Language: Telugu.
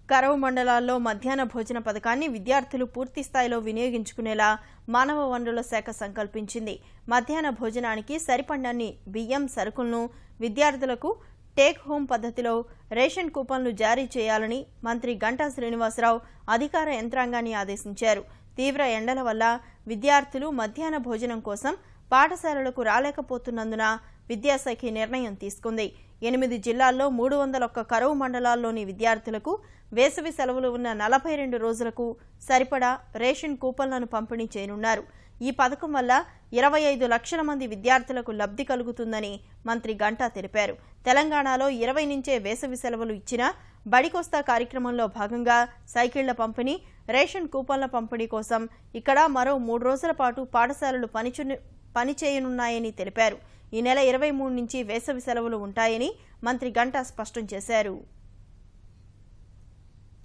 కరవు మండలాల్లో మధ్యాహ్న భోజన పథకాన్ని విద్యార్థులు పూర్తి స్థాయిలో వినియోగించుకునేలా మానవ వనరుల శాఖ సంకల్పించింది. మధ్యాహ్న భోజనానికి సరిపడన్ని బియ్యం సరుకులను విద్యార్థులకు టేక్ హోమ్ పద్ధతిలో రేషన్ కూపన్లు జారీ చేయాలని మంత్రి గంటా శ్రీనివాసరావు అధికార యంత్రాంగాన్ని ఆదేశించారు. తీవ్ర ఎండల వల్ల విద్యార్థులు మధ్యాహ్న భోజనం కోసం పాఠశాలలకు రాలేకపోతున్నందున విద్యాశాఖ నిర్ణయం తీసుకుంది. 8 జిల్లాల్లో 301 కరువు మండలాల్లోని విద్యార్థులకు వేసవి సెలవులు ఉన్న 42 రోజులకు సరిపడా రేషన్ కూపన్లను పంపిణీ చేయనున్నారు. ఈ పథకం వల్ల 25 లక్షల మంది విద్యార్థులకు లబ్ధి కలుగుతుందని మంత్రి గంటా తెలిపారు. తెలంగాణలో 20 నుంచే వేసవి సెలవులు ఇచ్చినా బడికొస్తా కార్యక్రమంలో భాగంగా సైకిళ్ల పంపిణీ, రేషన్ కూపన్ల పంపిణీ కోసం ఇక్కడ మరో 3 రోజుల పాటు పాఠశాలలు పనిచేయనున్నాయని తెలిపారు. ఈ నెల 23 నుంచి వేసవి సెలవులు ఉంటాయని మంత్రి గంటా స్పష్టం చేశారు.